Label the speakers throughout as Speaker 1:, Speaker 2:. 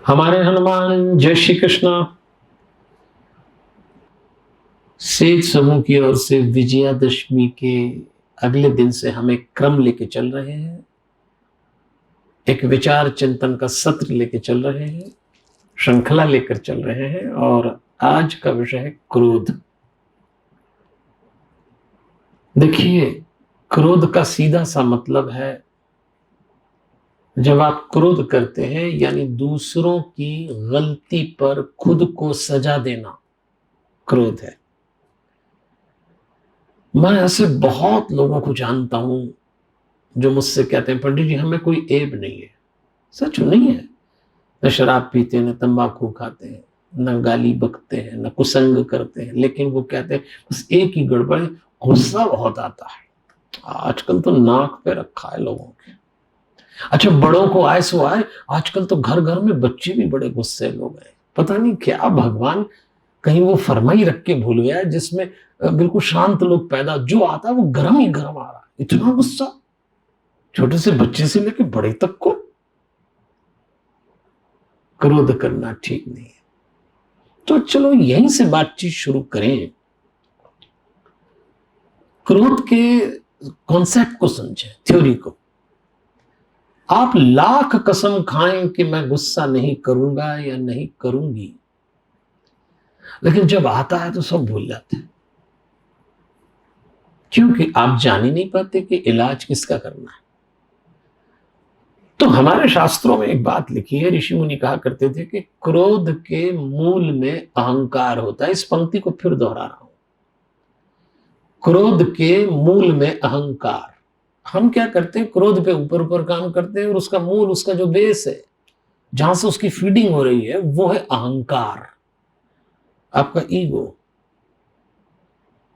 Speaker 1: हमारे हनुमान जय श्री कृष्णा। सेठ समूह की ओर से विजयादशमी के अगले दिन से हम एक क्रम लेके चल रहे हैं, एक विचार चिंतन का सत्र लेके चल रहे हैं, श्रृंखला लेकर चल रहे हैं और आज का विषय है क्रोध। देखिए, क्रोध का सीधा सा मतलब है, जब आप क्रोध करते हैं यानी दूसरों की गलती पर खुद को सजा देना क्रोध है। मैं ऐसे बहुत लोगों को जानता हूं जो मुझसे कहते हैं पंडित जी हमें कोई ऐब नहीं है। सच नहीं है। न शराब पीते, न तंबाकू खाते हैं, न गाली बकते हैं, न कुसंग करते हैं, लेकिन वो कहते हैं बस एक ही गड़बड़ है, गुस्सा बहुत आता है। आजकल तो नाक पे रखा है लोगों के। अच्छा, बड़ों को आए सो आए, आजकल तो घर घर में बच्चे भी बड़े गुस्से लोग हैं। पता नहीं क्या भगवान कहीं वो फरमाई रख के भूल गया है जिसमें बिल्कुल शांत लोग पैदा, जो आता है वो गर्म ही गर्म आ रहा है। इतना गुस्सा छोटे से बच्चे से लेकर बड़े तक को। क्रोध करना ठीक नहीं है। तो चलो यहीं से बातचीत शुरू करें। क्रोध के कॉन्सेप्ट को समझें, थ्योरी को। आप लाख कसम खाएं कि मैं गुस्सा नहीं करूंगा या नहीं करूंगी, लेकिन जब आता है तो सब भूल जाते हैं, क्योंकि आप जान ही नहीं पाते कि इलाज किसका करना है। तो हमारे शास्त्रों में एक बात लिखी है, ऋषि मुनि कहा करते थे कि क्रोध के मूल में अहंकार होता है। इस पंक्ति को फिर दोहरा रहा हूं, क्रोध के मूल में अहंकार। हम क्या करते हैं, क्रोध पे ऊपर ऊपर काम करते हैं और उसका मूल, उसका जो बेस है, जहां से उसकी फीडिंग हो रही है, वो है अहंकार, आपका ईगो।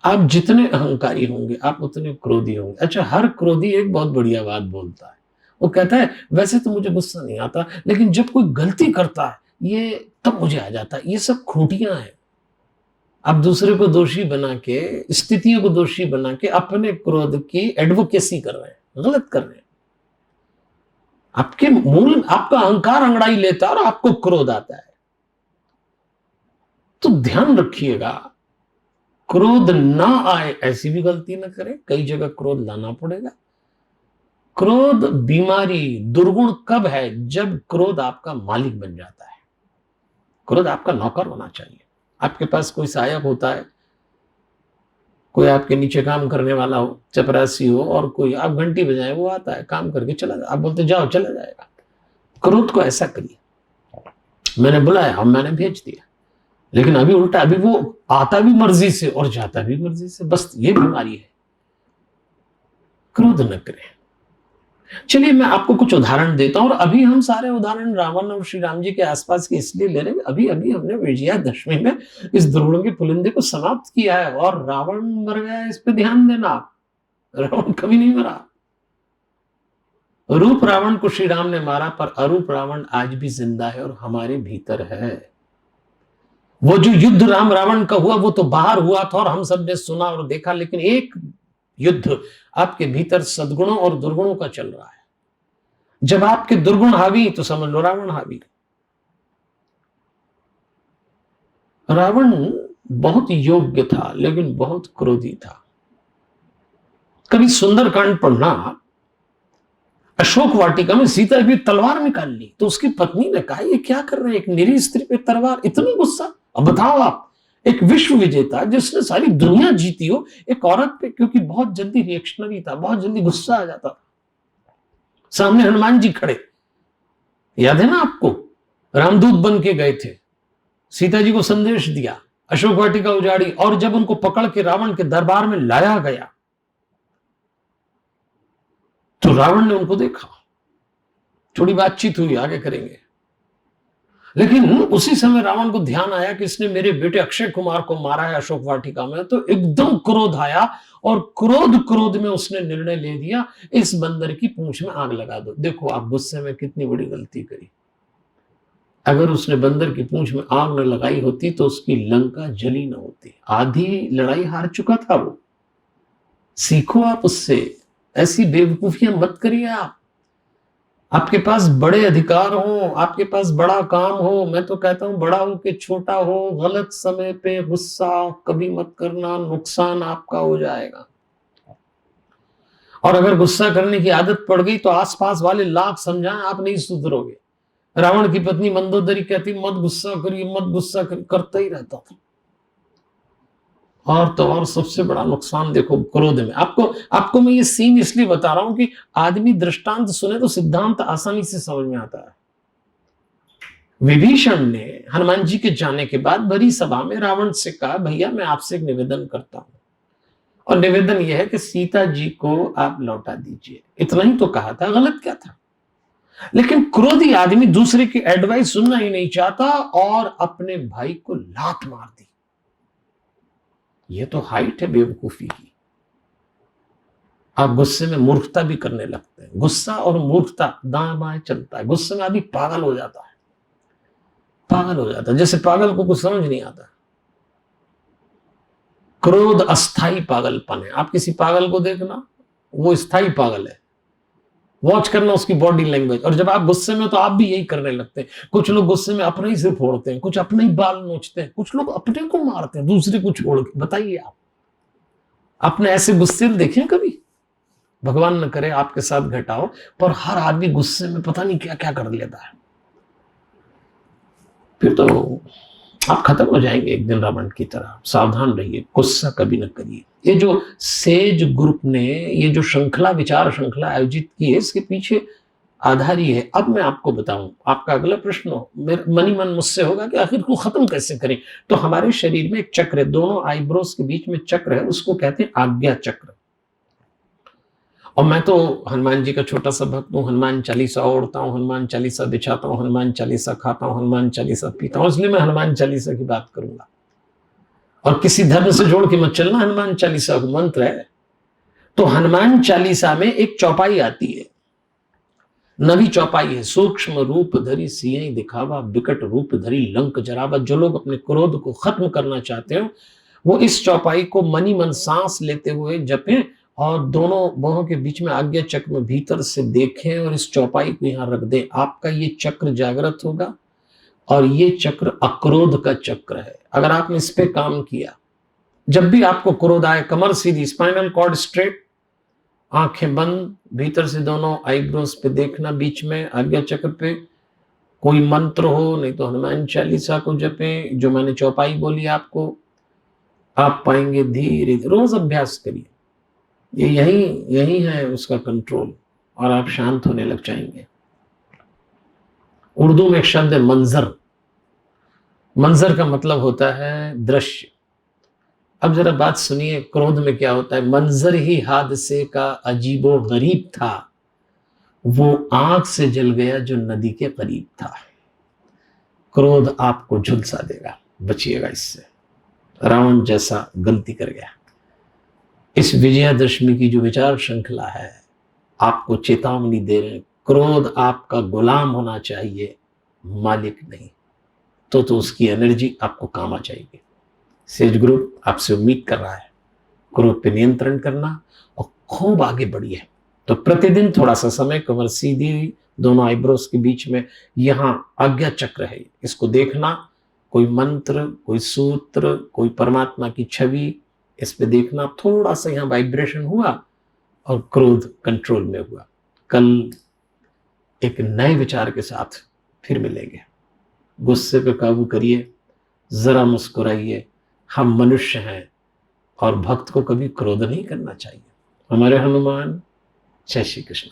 Speaker 1: आप जितने अहंकारी होंगे आप उतने क्रोधी होंगे। अच्छा, हर क्रोधी एक बहुत बढ़िया बात बोलता है। वो कहता है वैसे तो मुझे गुस्सा नहीं आता, लेकिन जब कोई गलती करता है ये तब मुझे आ जाता है। ये सब खूंटियां हैं। आप दूसरे को दोषी बना के, स्थितियों को दोषी बना के अपने क्रोध की एडवोकेसी कर रहे हैं, गलत कर रहे हैं। आपके मूल, आपका अहंकार अंगड़ाई लेता है और आपको क्रोध आता है। तो ध्यान रखिएगा, क्रोध ना आए ऐसी भी गलती ना करें, कई जगह क्रोध लाना पड़ेगा। क्रोध बीमारी, दुर्गुण कब है? जब क्रोध आपका मालिक बन जाता है। क्रोध आपका नौकर होना चाहिए। आपके पास कोई सहायक होता है, कोई आपके नीचे काम करने वाला हो, चपरासी हो, और कोई आप घंटी बजाए, वो आता है काम करके चला जाए, आप बोलते जाओ, चला जाएगा। क्रोध को ऐसा करिए, मैंने बुलाया और मैंने भेज दिया। लेकिन अभी उल्टा, अभी वो आता भी मर्जी से और जाता भी मर्जी से। बस ये बीमारी है। क्रोध न करें। चलिए मैं आपको कुछ उदाहरण देता हूं, और अभी हम सारे उदाहरण रावण और श्री राम जी के आसपास के इसलिए ले रहे हैं, अभी अभी हमने विजयादशमी में इस द्रोण के पुलिंदे को समाप्त किया है और रावण मर गया, इस पे ध्यान देना। रावण कभी नहीं मरा। रूप रावण को श्री राम ने मारा, पर अरूप रावण आज भी जिंदा है और हमारे भीतर है। वो जो युद्ध राम रावण का हुआ वो तो बाहर हुआ था और हम सब ने सुना और देखा, लेकिन एक युद्ध आपके भीतर सद्गुणों और दुर्गुणों का चल रहा है। जब आपके दुर्गुण हावी तो समझ लो रावण हावी। रावण बहुत योग्य था लेकिन बहुत क्रोधी था। कभी सुंदरकांड पढ़ना, अशोक वाटिका में सीता भी तलवार निकाल ली तो उसकी पत्नी ने कहा ये क्या कर रहे हैं, एक निरीह स्त्री पे तलवार, इतना गुस्सा। अब बताओ आप, एक विश्व विजेता जिसने सारी दुनिया जीती हो, एक औरत पे, क्योंकि बहुत जल्दी रिएक्शनरी था, बहुत जल्दी गुस्सा आ जाता था। सामने हनुमान जी खड़े, याद है ना आपको, रामदूत बन के गए थे, सीता जी को संदेश दिया, अशोक वाटिका उजाड़ी, और जब उनको पकड़ के रावण के दरबार में लाया गया तो रावण ने उनको देखा। थोड़ी बातचीत हुई, आगे करेंगे, लेकिन उसी समय रावण को ध्यान आया कि इसने मेरे बेटे अक्षय कुमार को मारा है अशोक वाटिका में, तो एकदम क्रोध आया और क्रोध में उसने निर्णय ले दिया इस बंदर की पूंछ में आग लगा दो। देखो आप गुस्से में कितनी बड़ी गलती करी। अगर उसने बंदर की पूंछ में आग न लगाई होती तो उसकी लंका जली न होती। आधी लड़ाई हार चुका था वो। सीखो आप उससे, ऐसी बेवकूफियां मत करिए। आपके पास बड़े अधिकार हो, आपके पास बड़ा काम हो, मैं तो कहता हूं बड़ा हो के छोटा हो, गलत समय पे गुस्सा कभी मत करना, नुकसान आपका हो जाएगा। और अगर गुस्सा करने की आदत पड़ गई तो आसपास वाले लाख समझाएं, आप नहीं सुधरोगे। रावण की पत्नी मंदोदरी कहती मत गुस्सा करिए, मत गुस्सा करिए, करता ही रहता था। और तो और सबसे बड़ा नुकसान देखो क्रोध में। आपको आपको मैं ये सीन इसलिए बता रहा हूं कि आदमी दृष्टांत सुने तो सिद्धांत आसानी से समझ में आता है। विभीषण ने हनुमान जी के जाने के बाद बड़ी सभा में रावण से कहा, भैया मैं आपसे एक निवेदन करता हूं, और निवेदन यह है कि सीता जी को आप लौटा दीजिए। इतना ही तो कहा था, गलत क्या था? लेकिन क्रोधी आदमी दूसरे की एडवाइस सुनना ही नहीं चाहता और अपने भाई को लात मार दी। यह तो हाइट है बेवकूफी की। आप गुस्से में मूर्खता भी करने लगते हैं। गुस्सा और मूर्खता दाएं बाएं चलता है। गुस्से में आदमी पागल हो जाता है, पागल हो जाता है, जैसे पागल को कुछ समझ नहीं आता। क्रोध अस्थाई पागलपन है। आप किसी पागल को देखना, वो स्थाई पागल है। वॉच करना उसकी बॉडी लैंग्वेज। और जब आप गुस्से में तो आप भी यही करने लगते हैं। कुछ लोग गुस्से में अपने ही सिर फोड़ते हैं, कुछ अपने ही बाल नोचते हैं, कुछ लोग अपने को मारते हैं दूसरे को छोड़ के। बताइए आप, आपने ऐसे गुस्से देखे कभी? भगवान न करे आपके साथ घटाओ, पर हर आदमी गुस्से में पता नहीं क्या क्या कर लेता है। फिर तो आप खत्म हो जाएंगे एक दिन रावण की तरह। सावधान रहिए, गुस्सा कभी न करिए। ये जो सेज ग्रुप ने ये जो श्रृंखला, विचार श्रृंखला आयोजित की है, इसके पीछे आधार ही है। अब मैं आपको बताऊं, आपका अगला प्रश्न मन ही मन मुझसे होगा कि आखिर को खत्म कैसे करें। तो हमारे शरीर में एक चक्र है, दोनों आईब्रोज के बीच में चक्र है, उसको कहते हैं आज्ञा चक्र। और मैं तो हनुमान जी का छोटा सा भक्त हूँ। हनुमान चालीसा ओढ़ता हूँ, हनुमान चालीसा बिछाता हूँ, हनुमान चालीसा खाता हूँ, हनुमान चालीसा पीता हूँ, इसलिए मैं हनुमान चालीसा की बात करूंगा। और किसी धर्म से जोड़ के मत चलना, हनुमान चालीसा का मंत्र है। तो हनुमान चालीसा में एक चौपाई आती है, नवी चौपाई है। सूक्ष्म रूप धरी सियहि दिखावा, बिकट रूप धरी लंक जरावा। जो लोग अपने क्रोध को खत्म करना चाहते हो, वो इस चौपाई को मनी मन सांस लेते हुए जपें और दोनों बाहों के बीच में आज्ञा चक्र में भीतर से देखें और इस चौपाई को यहां रख दें। आपका ये चक्र जागृत होगा और ये चक्र अक्रोध का चक्र है। अगर आपने इस पे काम किया, जब भी आपको क्रोध आए, कमर सीधी, स्पाइनल कॉर्ड स्ट्रेट, आंखें बंद, भीतर से दोनों आईब्रोज पे देखना, बीच में आज्ञा चक्र पे कोई मंत्र हो, नहीं तो हनुमान चालीसा को जपें जो मैंने चौपाई बोली आपको, आप पाएंगे धीरे धीरे। रोज अभ्यास करिए, ये यही है उसका कंट्रोल, और आप शांत होने लग जाएंगे। उर्दू में एक शब्द है मंजर। मंजर का मतलब होता है दृश्य। अब जरा बात सुनिए, क्रोध में क्या होता है। मंजर ही हादसे का अजीबो गरीब था, वो आंख से जल गया जो नदी के करीब था। क्रोध आपको झुलसा देगा, बचिएगा इससे। रावण जैसा गलती कर गया। इस विजयादशमी की जो विचार श्रृंखला है, आपको चेतावनी दे रहे हैं, क्रोध आपका गुलाम होना चाहिए, मालिक नहीं। तो उसकी एनर्जी आपको काम आ जाएगी। सेज ग्रुप आपसे उम्मीद कर रहा है क्रोध पे नियंत्रण करना और खूब आगे बढ़िए। तो प्रतिदिन थोड़ा सा समय, कमर सीधी, दोनों आईब्रोज के बीच में यहां आज्ञा चक्र है, इसको देखना। कोई मंत्र, कोई सूत्र, कोई परमात्मा की छवि, इस पे देखना। थोड़ा सा यहां वाइब्रेशन हुआ और क्रोध कंट्रोल में हुआ। कल एक नए विचार के साथ फिर मिलेंगे। गुस्से पे काबू करिए, जरा मुस्कुराइए। हम मनुष्य हैं और भक्त को कभी क्रोध नहीं करना चाहिए। हमारे हनुमान। जय श्री कृष्ण।